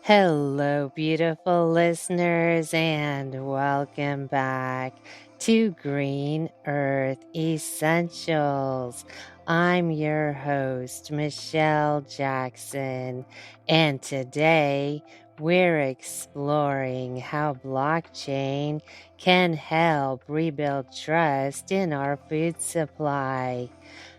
Hello, beautiful listeners, and welcome back to Green Earth Essentials. I'm your host, Michelle Jackson, and today we're exploring how blockchain can help rebuild trust in our food supply.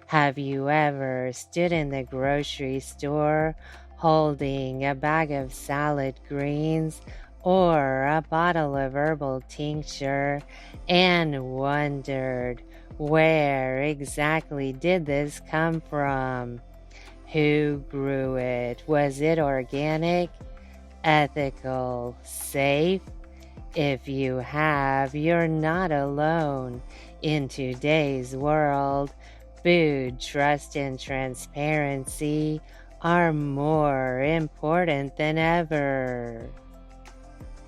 Have you ever stood in the grocery store holding a bag of salad greens or a bottle of herbal tincture and wondered, where exactly did this come from? Who grew it? Was it organic, ethical, safe? If you have, you're not alone. In today's world, food, trust, and transparency are more important than ever.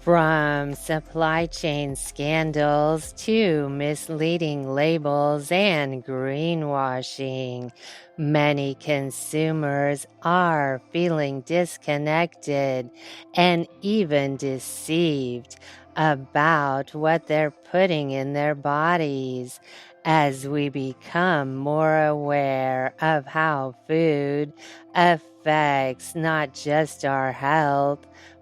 From supply chain scandals to misleading labels and greenwashing, many consumers are feeling disconnected and even deceived about what they're putting in their bodies. As we become more aware of how food affects not just our health,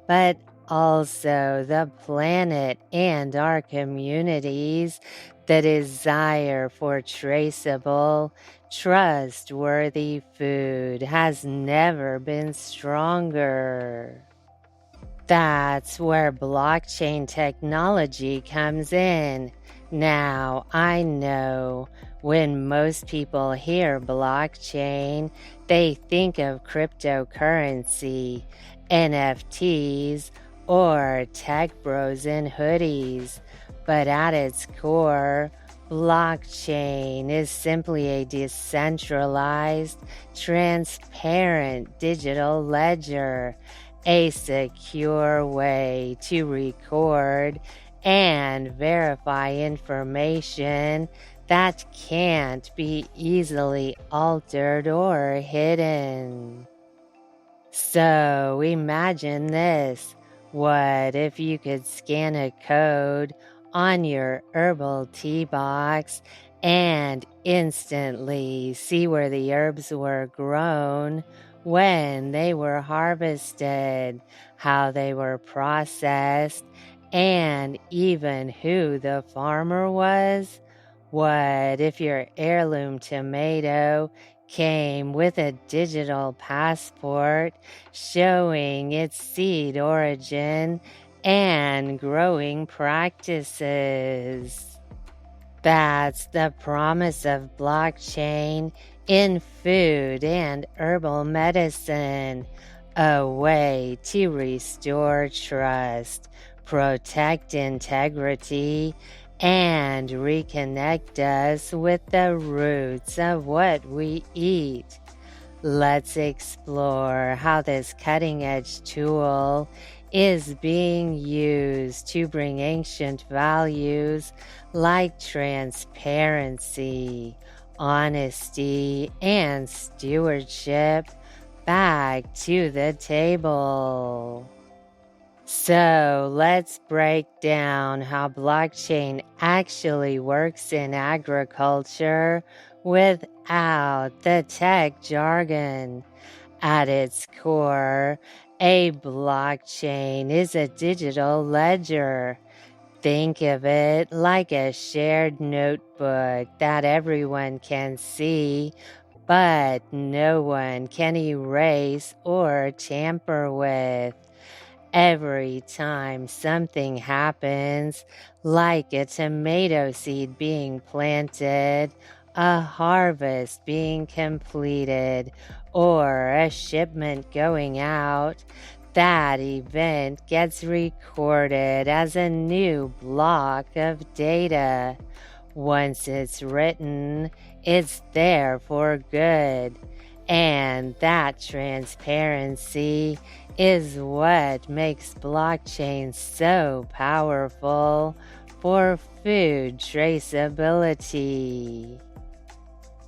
but also the planet and our communities, the desire for traceable, trustworthy food has never been stronger. That's where blockchain technology comes in. Now, I know when most people hear blockchain, they think of cryptocurrency, NFTs, or tech bros in hoodies. But at its core, blockchain is simply a decentralized, transparent digital ledger, a secure way to record and verify information that can't be easily altered or hidden. So imagine this. What if you could scan a code on your herbal tea box and instantly see where the herbs were grown, when they were harvested, how they were processed, and even who the farmer was? What if your heirloom tomato came with a digital passport showing its seed origin and growing practices? That's the promise of blockchain in food and herbal medicine, a way to restore trust, protect integrity, and reconnect us with the roots of what we eat. Let's explore how this cutting-edge tool is being used to bring ancient values like transparency, honesty, and stewardship back to the table. So let's break down how blockchain actually works in agriculture without the tech jargon. At its core, a blockchain is a digital ledger. Think of it like a shared notebook that everyone can see, but no one can erase or tamper with. Every time something happens, like a tomato seed being planted, a harvest being completed, or a shipment going out, that event gets recorded as a new block of data. Once it's written, it's there for good. And that transparency is what makes blockchain so powerful for food traceability.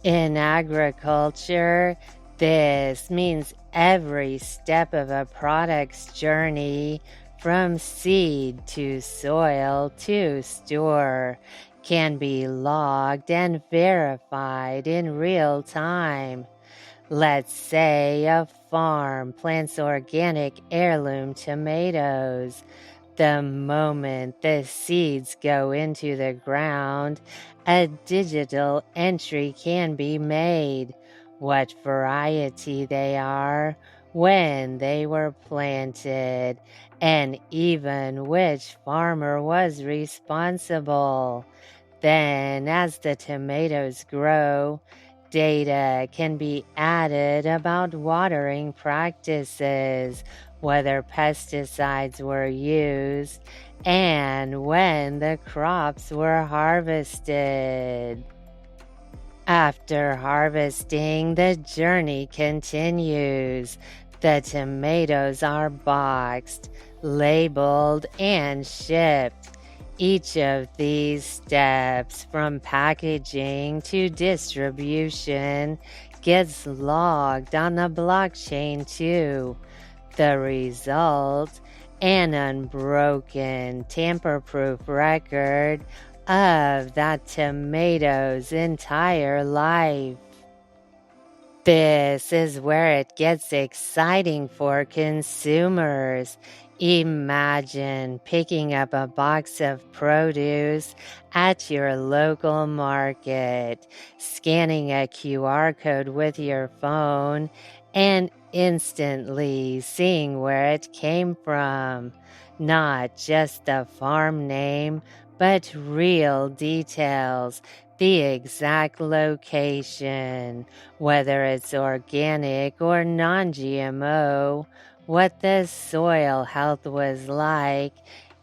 In agriculture, This means every step of a product's journey, from seed to soil to store, can be logged and verified in real time. Let's say a farm plants organic heirloom tomatoes. The moment the seeds go into the ground, a digital entry can be made: what variety they are, when they were planted, and even which farmer was responsible. Then, as the tomatoes grow, data can be added about watering practices, whether pesticides were used, and when the crops were harvested. After harvesting, the journey continues. The tomatoes are boxed, labeled, and shipped. Each of these steps, from packaging to distribution, gets logged on the blockchain too. The result: an unbroken, tamper-proof record of that tomato's entire life. This is where it gets exciting for consumers. Imagine picking up a box of produce at your local market, scanning a QR code with your phone, and instantly seeing where it came from. Not just the farm name, but real details: the exact location, whether it's organic or non-GMO, what the soil health was like,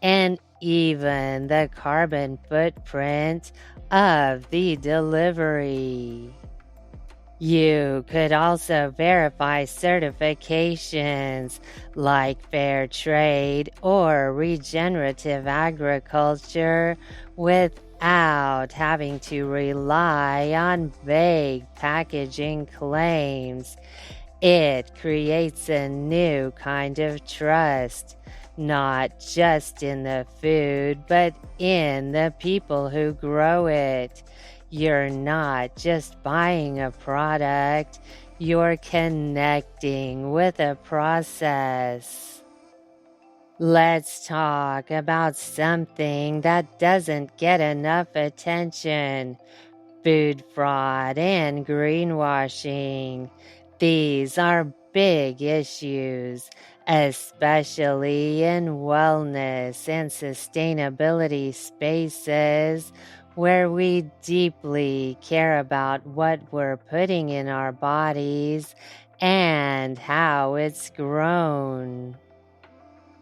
and even the carbon footprint of the delivery. You could also verify certifications like fair trade or regenerative agriculture without having to rely on vague packaging claims. It creates a new kind of trust, not just in the food, but in the people who grow it. You're not just buying a product, you're connecting with a process. Let's talk about something that doesn't get enough attention: food fraud and greenwashing. These are big issues, especially in wellness and sustainability spaces where we deeply care about what we're putting in our bodies and how it's grown.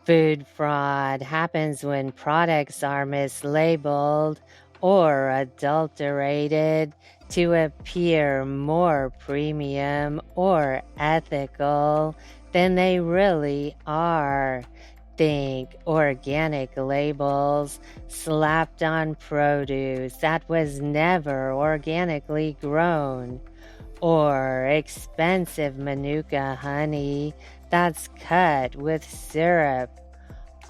Food fraud happens when products are mislabeled or adulterated to appear more premium or ethical than they really are. Think organic labels slapped on produce that was never organically grown, or expensive Manuka honey that's cut with syrup,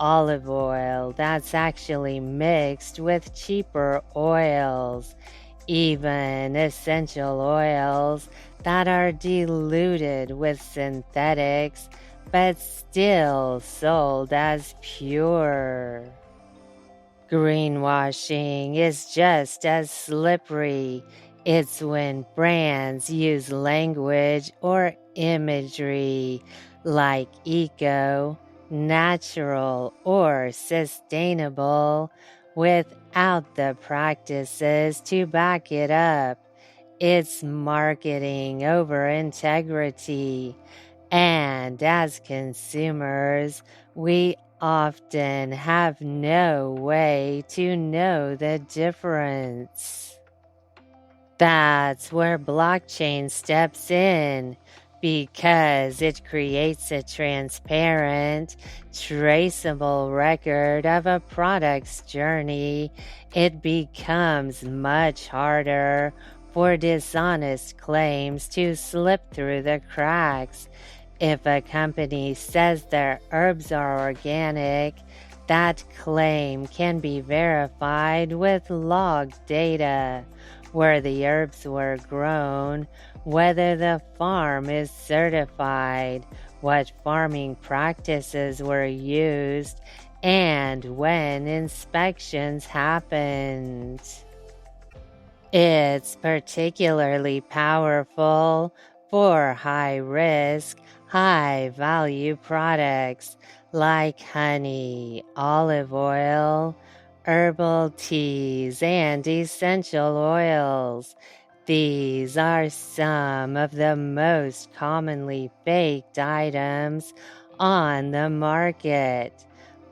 olive oil that's actually mixed with cheaper oils, even essential oils that are diluted with synthetics but still sold as pure. Greenwashing is just as slippery. It's when brands use language or imagery like eco, natural, or sustainable without the practices to back it up. It's marketing over integrity. And as consumers, we often have no way to know the difference. That's where blockchain steps in, because it creates a transparent, traceable record of a product's journey. It becomes much harder for dishonest claims to slip through the cracks. If a company says their herbs are organic, that claim can be verified with log data, where the herbs were grown, whether the farm is certified, what farming practices were used, and when inspections happened. It's particularly powerful for high risk, high value products like honey, olive oil, herbal teas, and essential oils. These are some of the most commonly faked items on the market.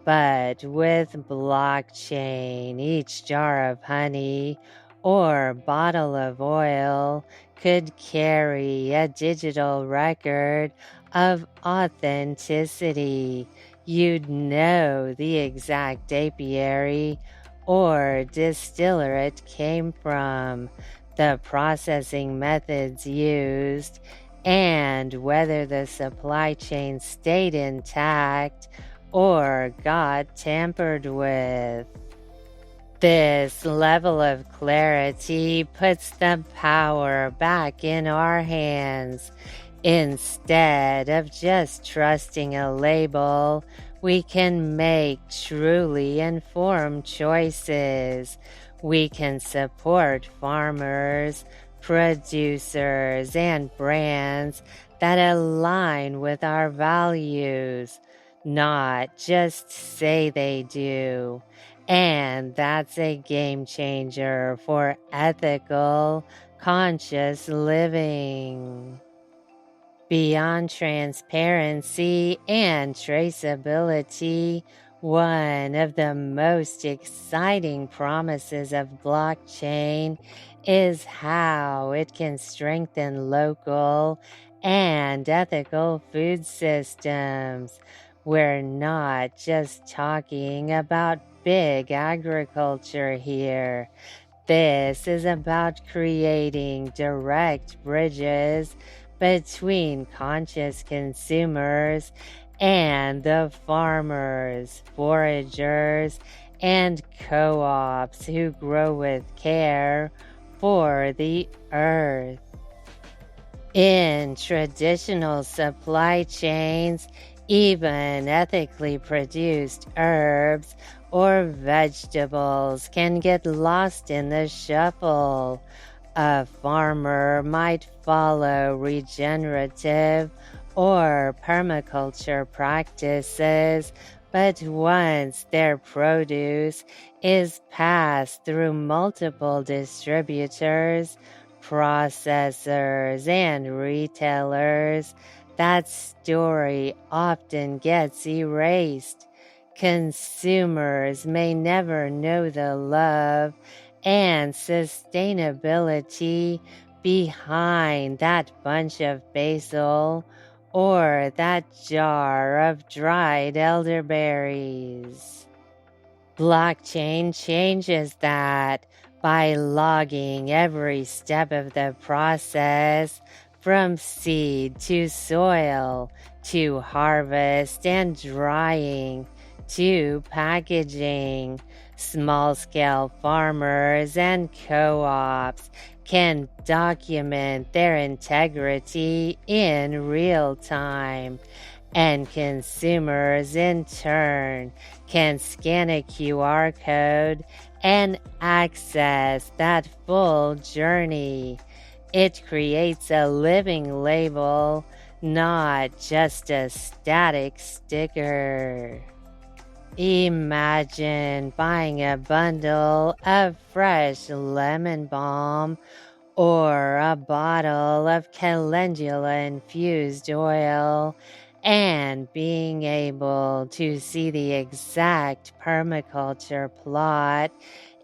But with blockchain, each jar of honey or bottle of oil could carry a digital record of authenticity. You'd know the exact apiary or distiller it came from, the processing methods used, and whether the supply chain stayed intact or got tampered with. This level of clarity puts the power back in our hands. Instead of just trusting a label, we can make truly informed choices. We can support farmers, producers, and brands that align with our values, not just say they do. And that's a game changer for ethical, conscious living. Beyond transparency and traceability, one of the most exciting promises of blockchain is how it can strengthen local and ethical food systems. We're not just talking about big agriculture here. This is about creating direct bridges between conscious consumers and the farmers, foragers, and co-ops who grow with care for the earth. In traditional supply chains, even ethically produced herbs or vegetables can get lost in the shuffle. A farmer might follow regenerative or permaculture practices, but once their produce is passed through multiple distributors, processors, and retailers, that story often gets erased. Consumers may never know the love and sustainability behind that bunch of basil or that jar of dried elderberries. Blockchain changes that by logging every step of the process, from seed to soil to harvest and drying to packaging. Small-scale farmers and co-ops can document their integrity in real time, and consumers in turn can scan a QR code and access that full journey. It creates a living label, not just a static sticker. Imagine buying a bundle of fresh lemon balm or a bottle of calendula-infused oil and being able to see the exact permaculture plot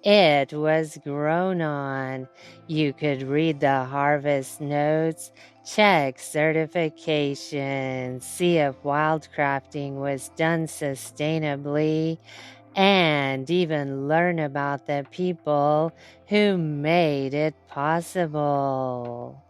it was grown on. You could read the harvest notes, check certifications, see if wildcrafting was done sustainably, and even learn about the people who made it possible.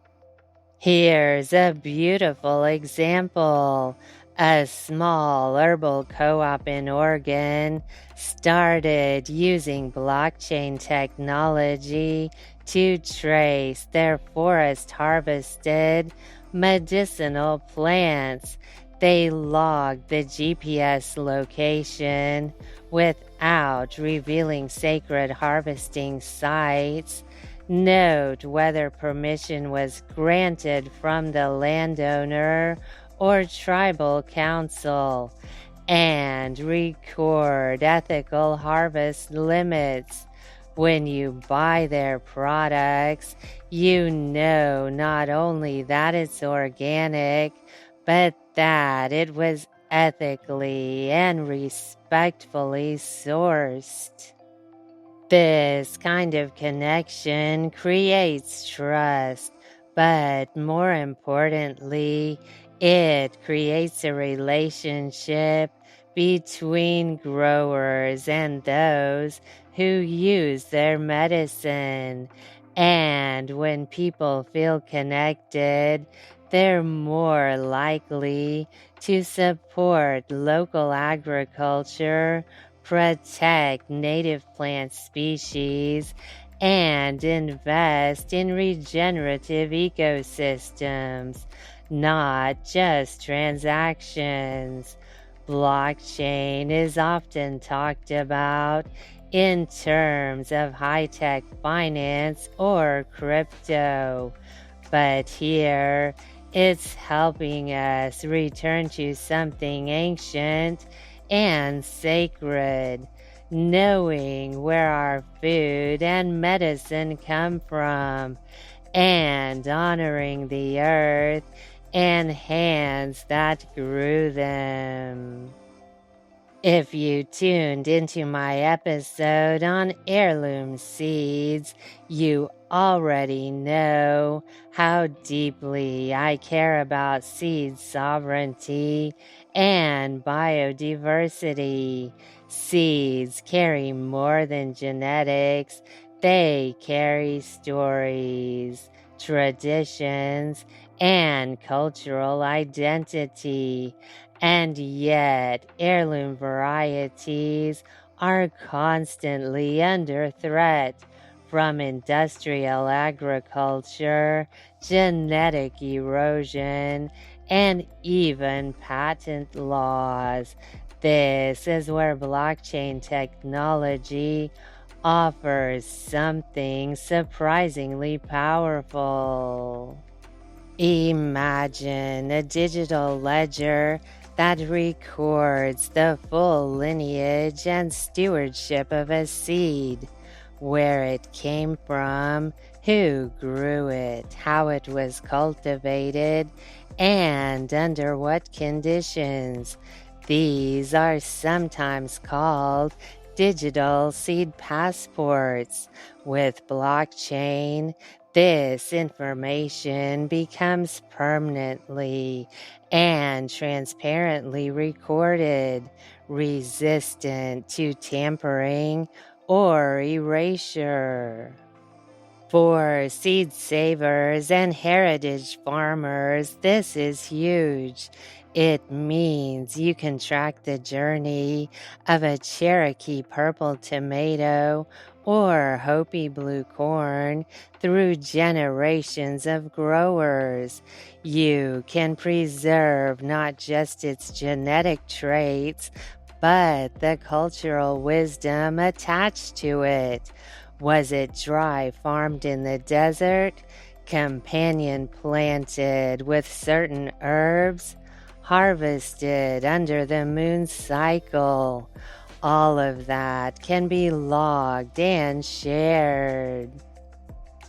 Here's a beautiful example. A small herbal co-op in Oregon started using blockchain technology to trace their forest harvested medicinal plants. They logged the GPS location without revealing sacred harvesting sites. Note whether permission was granted from the landowner or tribal council, and record ethical harvest limits. When you buy their products, you know not only that it's organic, but that it was ethically and respectfully sourced. This kind of connection creates trust, but more importantly, it creates a relationship between growers and those who use their medicine. And when people feel connected, they're more likely to support local agriculture, protect native plant species, and invest in regenerative ecosystems, not just transactions. Blockchain is often talked about in terms of high-tech finance or crypto, but here it's helping us return to something ancient and sacred, knowing where our food and medicine come from, and honoring the earth and hands that grew them. If you tuned into my episode on heirloom seeds, you already know how deeply I care about seed sovereignty and biodiversity. Seeds carry more than genetics, they carry stories, traditions, and cultural identity. And yet, heirloom varieties are constantly under threat from industrial agriculture, genetic erosion, and even patent laws. This is where blockchain technology offers something surprisingly powerful. Imagine a digital ledger that records the full lineage and stewardship of a seed, where it came from, who grew it, how it was cultivated, and under what conditions. These are sometimes called digital seed passports. With blockchain, this information becomes permanently and transparently recorded, resistant to tampering or erasure. For seed savers and heritage farmers, this is huge. It means you can track the journey of a Cherokee purple tomato or Hopi blue corn through generations of growers. You can preserve not just its genetic traits, but the cultural wisdom attached to it. Was it dry farmed in the desert, companion planted with certain herbs, harvested under the moon's cycle? All of that can be logged and shared.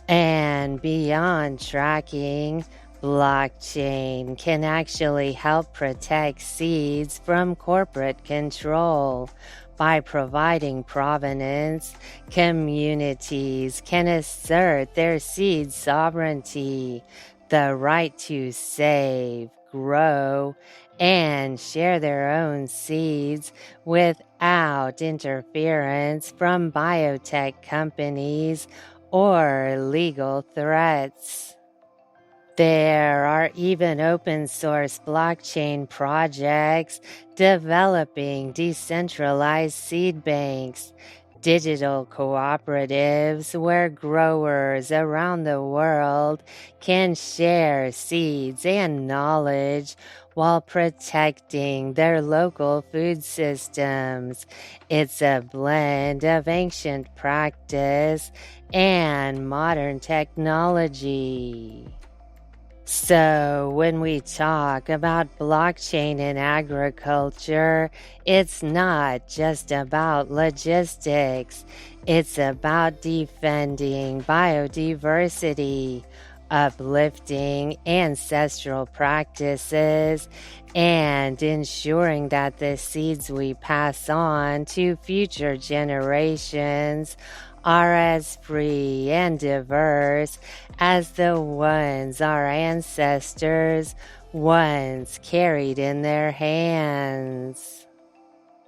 And beyond tracking, blockchain can actually help protect seeds from corporate control. By providing provenance, communities can assert their seed sovereignty, the right to save, grow, and share their own seeds without interference from biotech companies or legal threats. There are even open source blockchain projects developing decentralized seed banks, digital cooperatives where growers around the world can share seeds and knowledge while protecting their local food systems. It's a blend of ancient practice and modern technology. So, when we talk about blockchain in agriculture, it's not just about logistics, it's about defending biodiversity, uplifting ancestral practices, and ensuring that the seeds we pass on to future generations are as free and diverse as the ones our ancestors once carried in their hands.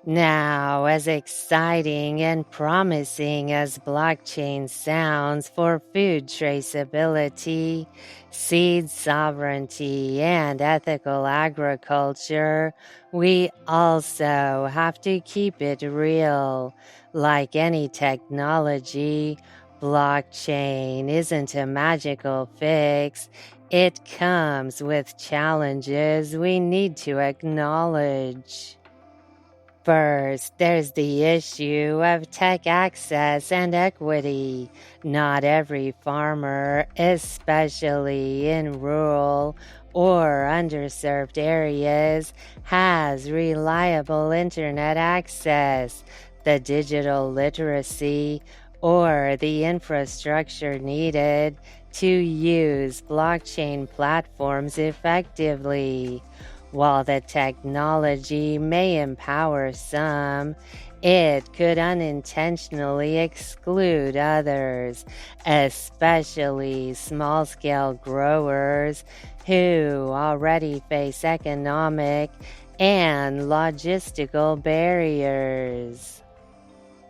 Now, as exciting and promising as blockchain sounds for food traceability, seed sovereignty, and ethical agriculture, we also have to keep it real. Like any technology, blockchain isn't a magical fix. It comes with challenges we need to acknowledge. First, there's the issue of tech access and equity. Not every farmer, especially in rural or underserved areas, has reliable internet access, the digital literacy, or the infrastructure needed to use blockchain platforms effectively. While the technology may empower some, it could unintentionally exclude others, especially small scale growers who already face economic and logistical barriers.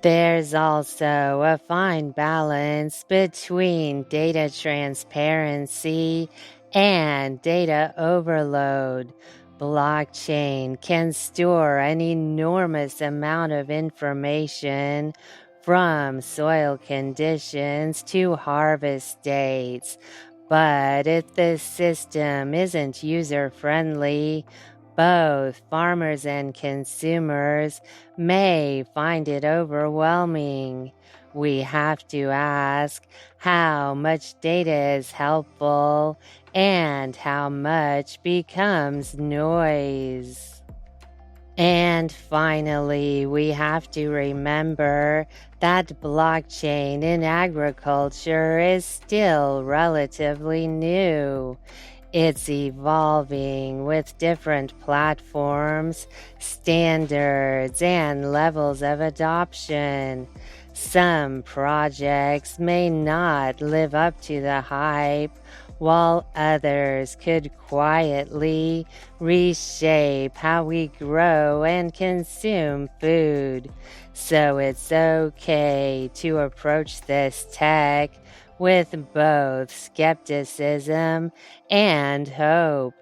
There's also a fine balance between data transparency and data overload. Blockchain can store an enormous amount of information from soil conditions to harvest dates. But if the system isn't user-friendly, both farmers and consumers may find it overwhelming. We have to ask how much data is helpful and how much becomes noise. And finally, we have to remember that blockchain in agriculture is still relatively new. It's evolving with different platforms, standards, and levels of adoption. Some projects may not live up to the hype, while others could quietly reshape how we grow and consume food. So it's okay to approach this tech with both skepticism and hope,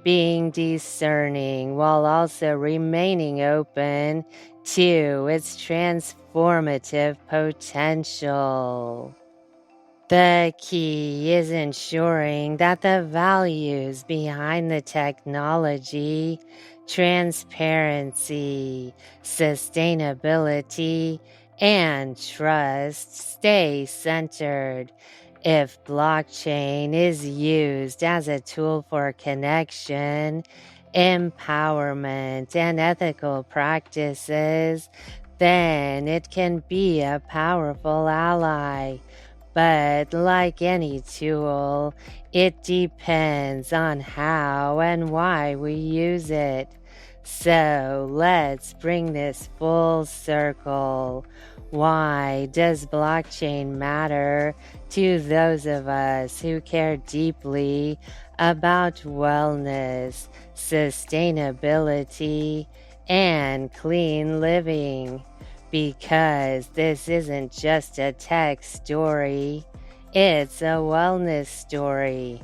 being discerning while also remaining open to its transformative potential. The key is ensuring that the values behind the technology, transparency, sustainability, and trust stay centered. If blockchain is used as a tool for connection, empowerment, and ethical practices, then it can be a powerful ally. But like any tool, it depends on how and why we use it. So let's bring this full circle. Why does blockchain matter to those of us who care deeply about wellness, sustainability, and clean living? Because this isn't just a tech story, it's a wellness story,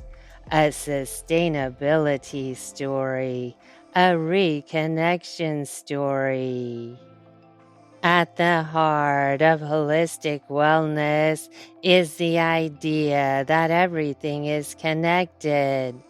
a sustainability story, a reconnection story. At the heart of holistic wellness is the idea that everything is connected.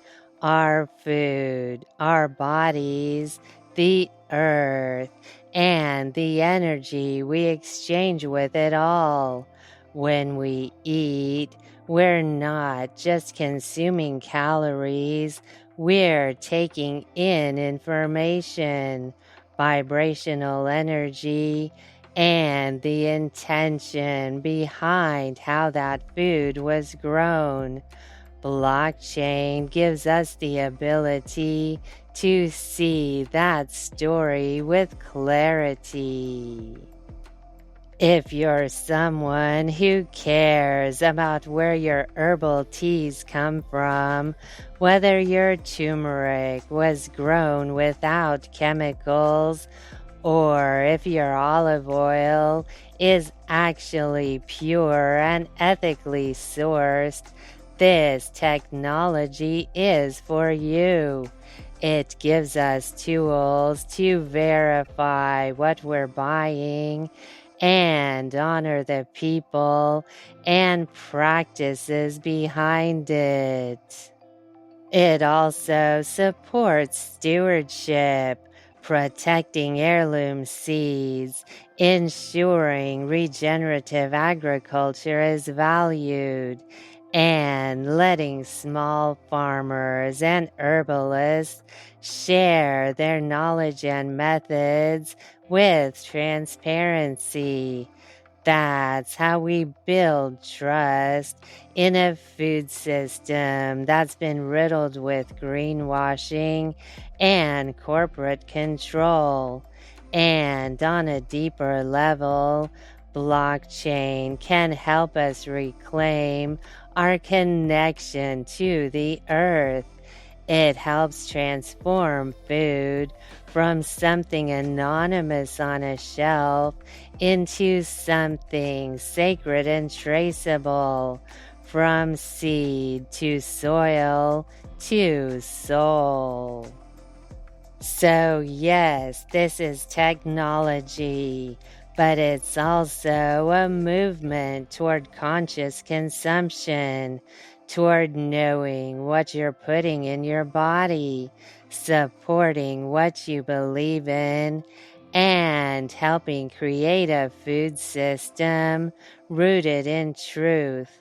Our food, our bodies, the earth, and the energy we exchange with it all. When we eat, we're not just consuming calories, we're taking in information, vibrational energy, and the intention behind how that food was grown. Blockchain gives us the ability to see that story with clarity. If you're someone who cares about where your herbal teas come from, whether your turmeric was grown without chemicals, or if your olive oil is actually pure and ethically sourced, this technology is for you. It gives us tools to verify what we're buying and honor the people and practices behind it. It also supports stewardship, protecting heirloom seeds, ensuring regenerative agriculture is valued, and letting small farmers and herbalists share their knowledge and methods with transparency. That's how we build trust in a food system that's been riddled with greenwashing and corporate control. And on a deeper level, blockchain can help us reclaim our connection to the earth. It helps transform food from something anonymous on a shelf into something sacred and traceable, from seed to soil to soul. So, yes, this is technology, but it's also a movement toward conscious consumption, toward knowing what you're putting in your body, supporting what you believe in, and helping create a food system rooted in truth,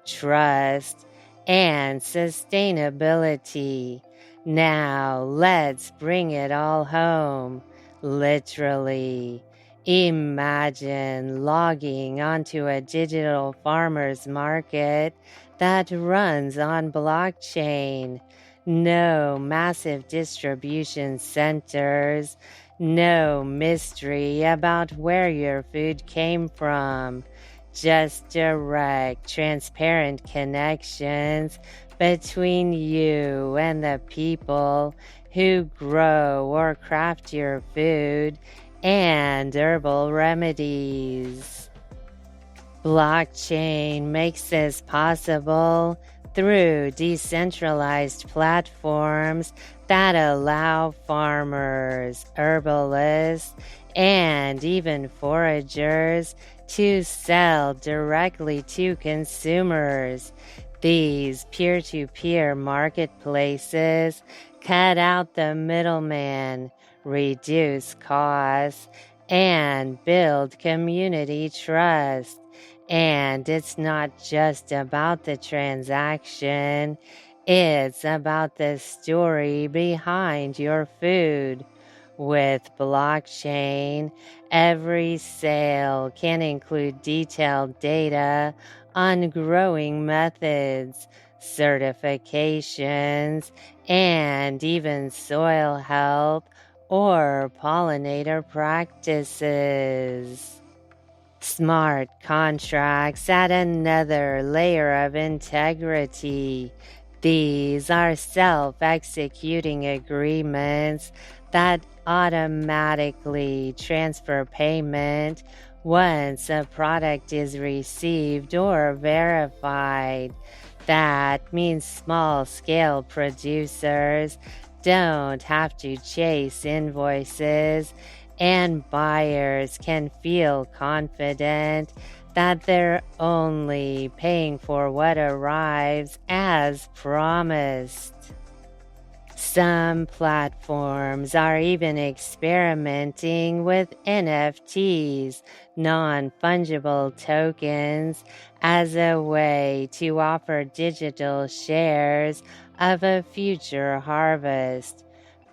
trust, and sustainability. Now let's bring it all home, literally. Imagine logging onto a digital farmer's market that runs on blockchain. No massive distribution centers, no mystery about where your food came from. Just direct, transparent connections between you and the people who grow or craft your food and herbal remedies. Blockchain makes this possible through decentralized platforms that allow farmers, herbalists, and even foragers to sell directly to consumers. These peer-to-peer marketplaces cut out the middleman, reduce costs, and build community trust. And it's not just about the transaction, it's about the story behind your food. With blockchain, every sale can include detailed data on growing methods, certifications, and even soil health or pollinator practices. Smart contracts add another layer of integrity. These are self-executing agreements that automatically transfer payment once a product is received or verified. That means small-scale producers don't have to chase invoices, and buyers can feel confident that they're only paying for what arrives as promised. Some platforms are even experimenting with NFTs, non-fungible tokens, as a way to offer digital shares of a future harvest.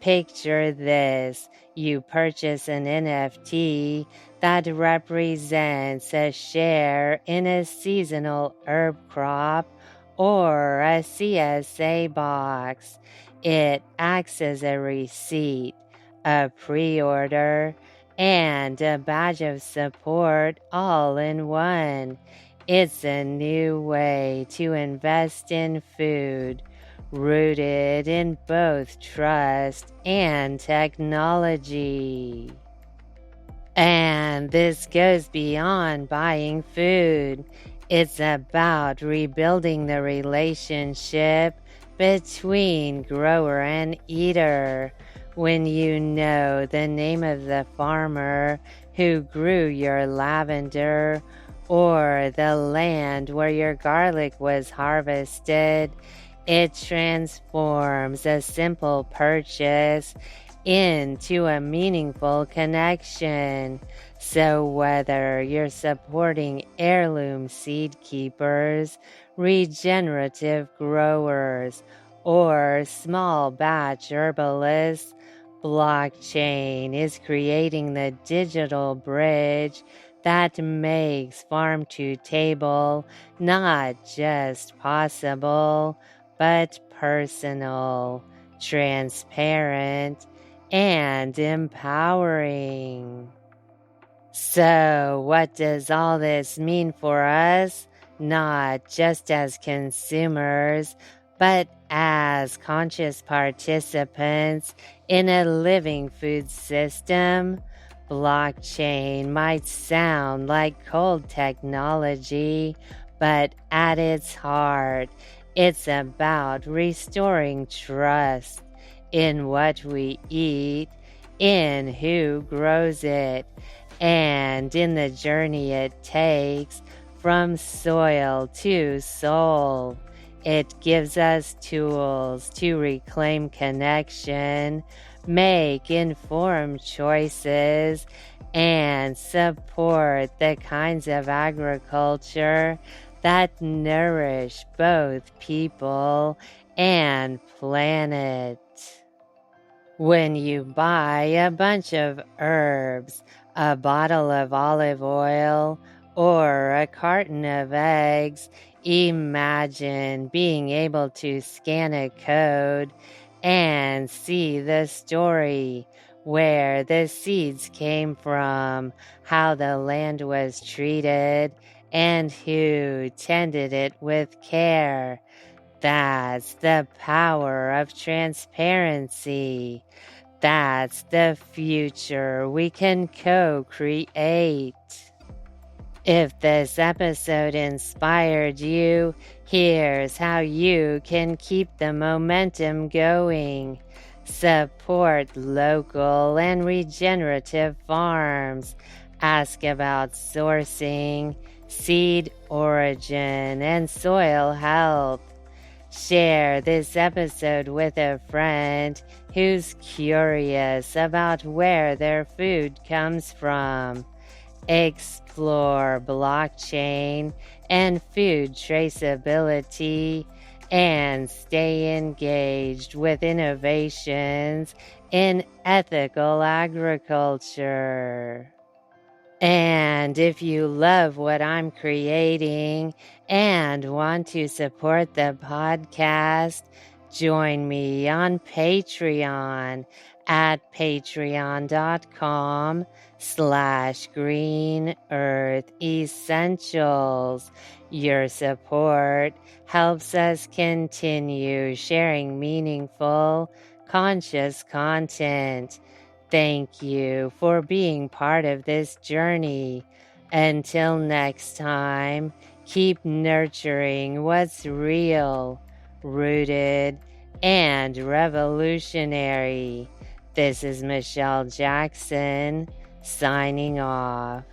Picture this: you purchase an NFT that represents a share in a seasonal herb crop or a CSA box. It acts as a receipt, a pre-order, and a badge of support all in one. It's a new way to invest in food, rooted in both trust and technology. And this goes beyond buying food. It's about rebuilding the relationship between grower and eater. When you know the name of the farmer who grew your lavender, or the land where your garlic was harvested, it transforms a simple purchase into a meaningful connection. So whether you're supporting heirloom seed keepers, regenerative growers, or small batch herbalists, blockchain is creating the digital bridge that makes farm to table not just possible, but personal, transparent, and empowering. So, what does all this mean for us? Not just as consumers, but as conscious participants in a living food system. Blockchain might sound like cold technology, but at its heart, it's about restoring trust in what we eat, in who grows it, and in the journey it takes from soil to soul. It gives us tools to reclaim connection, make informed choices, and support the kinds of agriculture that nourish both people and planet. When you buy a bunch of herbs, a bottle of olive oil, or a carton of eggs, imagine being able to scan a code and see the story, where the seeds came from, how the land was treated, and who tended it with care. That's the power of transparency. That's the future we can co-create. If this episode inspired you, here's how you can keep the momentum going. Support local and regenerative farms. Ask about sourcing, seed origin, and soil health. Share this episode with a friend who's curious about where their food comes from. Explore blockchain and food traceability, and stay engaged with innovations in ethical agriculture. And if you love what I'm creating and want to support the podcast, join me on Patreon at patreon.com/Green Earth Essentials. Your support helps us continue sharing meaningful, conscious content. Thank you for being part of this journey. Until next time, keep nurturing what's real, rooted, and revolutionary. This is Michelle Jackson, signing off.